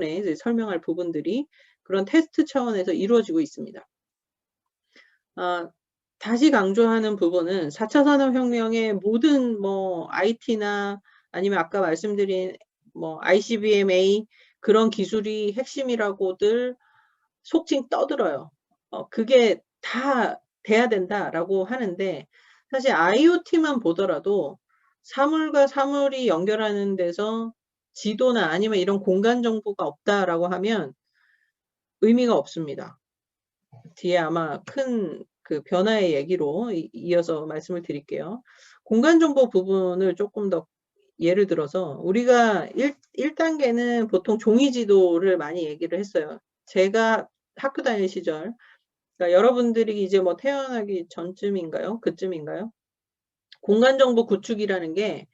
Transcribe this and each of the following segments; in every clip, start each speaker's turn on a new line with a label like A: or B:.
A: 이제 설명할 부분들이 그런 테스트 차원에서 이루어지고 있습니다. 다시 강조하는 부분은 4차 산업혁명의 모든 뭐 IT나 아니면 아까 말씀드린 뭐 ICBMA 그런 기술이 핵심이라고들 속칭 떠들어요. 그게 다 돼야 된다라고 하는데 사실 IoT만 보더라도 사물과 사물이 연결하는 데서 지도나 아니면 이런 공간 정보가 없다라고 하면 의미가 없습니다. 뒤에 아마 큰 그 변화의 얘기로 이어서 말씀을 드릴게요. 공간 정보 부분을 조금 더 예를 들어서 우리가 1단계는 보통 종이 지도를 많이 얘기를 했어요. 제가 학교 다닐 시절, 그러니까 여러분들이 이제 뭐 태어나기 전쯤인가요? 그쯤인가요? 공간 정보 구축이라는 게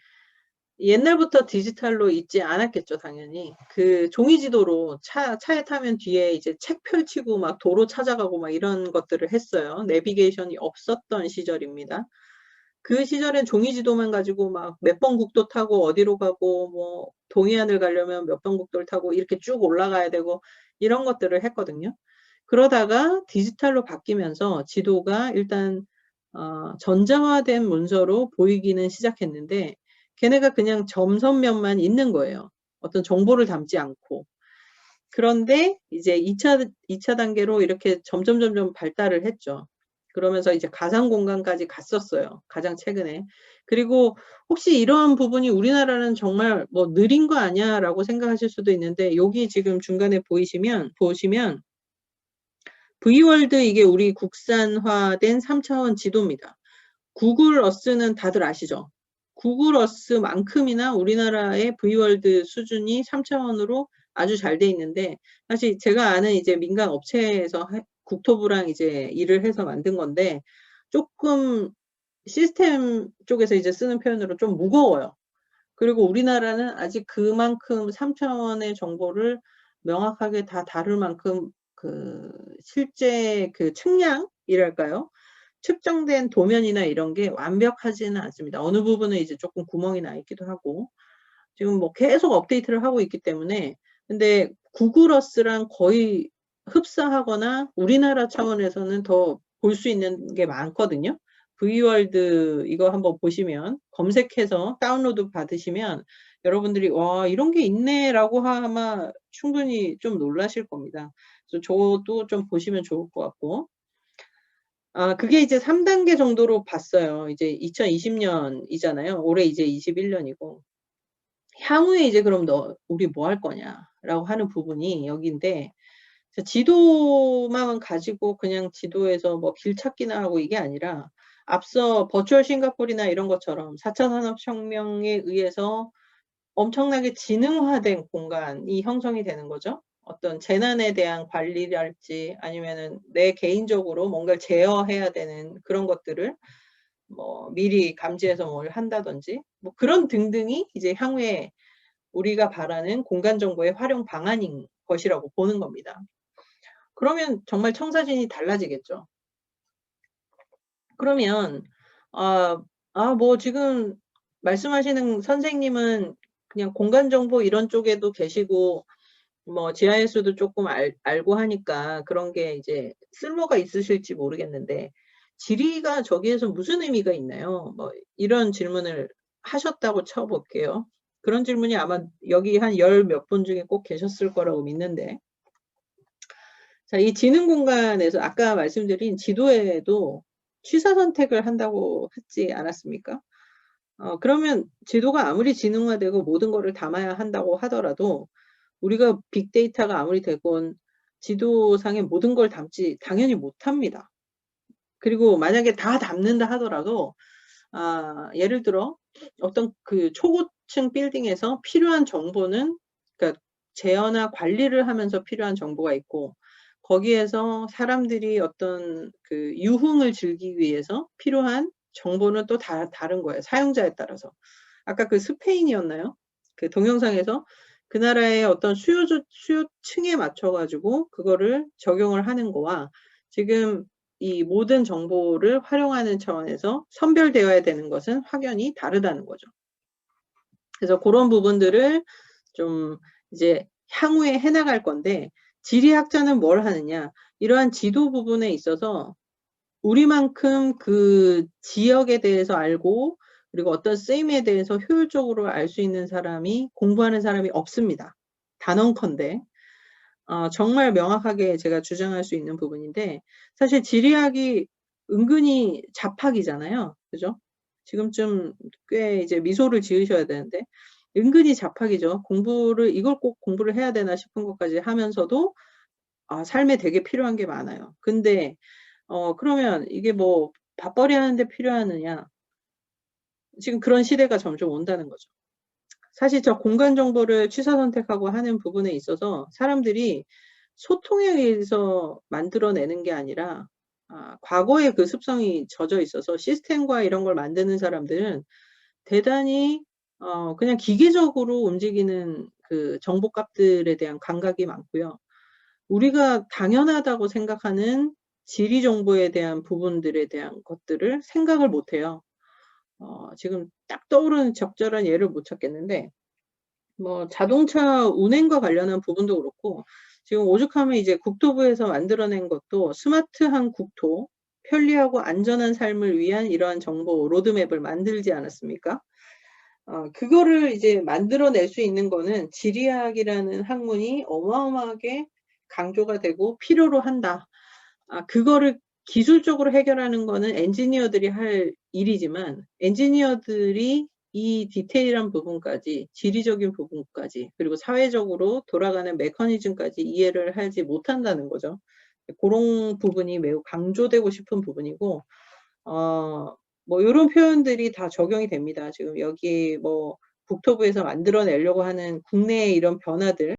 A: 옛날부터 디지털로 있지 않았겠죠, 당연히. 그 종이 지도로 차에 타면 뒤에 이제 책 펼치고 막 도로 찾아가고 막 이런 것들을 했어요. 내비게이션이 없었던 시절입니다. 그 시절엔 종이 지도만 가지고 막 몇 번 국도 타고 어디로 가고 뭐 동해안을 가려면 몇 번 국도를 타고 이렇게 쭉 올라가야 되고 이런 것들을 했거든요. 그러다가 디지털로 바뀌면서 지도가 일단 전자화된 문서로 보이기는 시작했는데 걔네가 그냥 점선면만 있는 거예요. 어떤 정보를 담지 않고. 그런데 이제 2차 단계로 이렇게 점점 발달을 했죠. 그러면서 이제 가상 공간까지 갔었어요. 가장 최근에. 그리고 혹시 이러한 부분이 우리나라는 정말 뭐 느린 거 아니야라고 생각하실 수도 있는데 여기 지금 중간에 보시면 V월드 이게 우리 국산화된 3차원 지도입니다. 구글 어스는 다들 아시죠? 구글 어스만큼이나 우리나라의 V월드 수준이 3차원으로 아주 잘 돼 있는데 사실 제가 아는 이제 민간 업체에서 국토부랑 이제 일을 해서 만든 건데 조금 시스템 쪽에서 이제 쓰는 표현으로 좀 무거워요. 그리고 우리나라는 아직 그만큼 3차원의 정보를 명확하게 다 다룰 만큼 그 실제 그 측량이랄까요? 측정된 도면이나 이런 게 완벽하지는 않습니다. 어느 부분은 이제 조금 구멍이 나 있기도 하고 지금 뭐 계속 업데이트를 하고 있기 때문에 근데 구글 어스랑 거의 흡사하거나 우리나라 차원에서는 더 볼 수 있는 게 많거든요. V월드 이거 한번 보시면 검색해서 다운로드 받으시면 여러분들이 와 이런 게 있네라고 아마 충분히 좀 놀라실 겁니다. 그래서 저도 좀 보시면 좋을 것 같고 그게 이제 3단계 정도로 봤어요. 이제 2020년이잖아요. 올해 이제 21년이고. 향후에 이제 그럼 우리 뭐 할 거냐라고 하는 부분이 여기인데 지도만 가지고 그냥 지도에서 뭐 길 찾기나 하고 이게 아니라 앞서 버추얼 싱가포르나 이런 것처럼 4차 산업혁명에 의해서 엄청나게 지능화된 공간이 형성이 되는 거죠. 어떤 재난에 대한 관리랄지 아니면은 내 개인적으로 뭔가를 제어해야 되는 그런 것들을 뭐 미리 감지해서 뭘 한다든지 뭐 그런 등등이 이제 향후에 우리가 바라는 공간 정보의 활용 방안인 것이라고 보는 겁니다. 그러면 정말 청사진이 달라지겠죠. 그러면 뭐 지금 말씀하시는 선생님은 그냥 공간 정보 이런 쪽에도 계시고 뭐 GIS도 조금 알고 하니까 그런 게 이제 쓸모가 있으실지 모르겠는데 지리가 저기에서 무슨 의미가 있나요? 뭐 이런 질문을 하셨다고 쳐볼게요. 그런 질문이 아마 여기 한 열 몇 분 중에 꼭 계셨을 거라고 믿는데 자, 이 지능 공간에서 아까 말씀드린 지도에도 취사 선택을 한다고 했지 않았습니까? 그러면 지도가 아무리 지능화되고 모든 거를 담아야 한다고 하더라도 우리가 빅데이터가 아무리 되건 지도상의 모든 걸 담지 당연히 못합니다. 그리고 만약에 다 담는다 하더라도 예를 들어 어떤 그 초고층 빌딩에서 필요한 정보는 그러니까 제어나 관리를 하면서 필요한 정보가 있고 거기에서 사람들이 어떤 그 유흥을 즐기기 위해서 필요한 정보는 또 다른 거예요. 사용자에 따라서. 아까 그 스페인이었나요? 그 동영상에서 그 나라의 어떤 수요층에 맞춰가지고 그거를 적용을 하는 거와 지금 이 모든 정보를 활용하는 차원에서 선별되어야 되는 것은 확연히 다르다는 거죠. 그래서 그런 부분들을 좀 이제 향후에 해 나갈 건데 지리학자는 뭘 하느냐. 이러한 지도 부분에 있어서 우리만큼 그 지역에 대해서 알고 그리고 어떤 쓰임에 대해서 효율적으로 알 수 있는 사람이 공부하는 사람이 없습니다. 단언컨대. 정말 명확하게 제가 주장할 수 있는 부분인데 사실 지리학이 은근히 잡학이잖아요. 그죠? 지금쯤 꽤 이제 미소를 지으셔야 되는데 은근히 잡학이죠. 공부를 '이걸 꼭 공부를 해야 되나?' 싶은 것까지 하면서도 삶에 되게 필요한 게 많아요. 근데 그러면 이게 뭐 밥벌이 하는 데 필요하느냐? 지금 그런 시대가 점점 온다는 거죠. 사실 저 공간 정보를 취사 선택하고 하는 부분에 있어서 사람들이 소통에 의해서 만들어내는 게 아니라 과거의 그 습성이 젖어 있어서 시스템과 이런 걸 만드는 사람들은 대단히 그냥 기계적으로 움직이는 그 정보값들에 대한 감각이 많고요. 우리가 당연하다고 생각하는 지리 정보에 대한 부분들에 대한 것들을 생각을 못 해요. 지금 딱 떠오르는 적절한 예를 못 찾겠는데 뭐 자동차 운행과 관련한 부분도 그렇고 지금 오죽하면 이제 국토부에서 만들어낸 것도 스마트한 국토, 편리하고 안전한 삶을 위한 이러한 정보 로드맵을 만들지 않았습니까? 그거를 이제 만들어낼 수 있는 거는 지리학이라는 학문이 어마어마하게 강조가 되고 필요로 한다. 그거를 기술적으로 해결하는 거는 엔지니어들이 할 일이지만 엔지니어들이 이 디테일한 부분까지 지리적인 부분까지 그리고 사회적으로 돌아가는 메커니즘까지 이해를 하지 못한다는 거죠. 고런 부분이 매우 강조되고 싶은 부분이고 뭐 요런 표현들이 다 적용이 됩니다. 지금 여기 뭐 국토부에서 만들어 내려고 하는 국내의 이런 변화들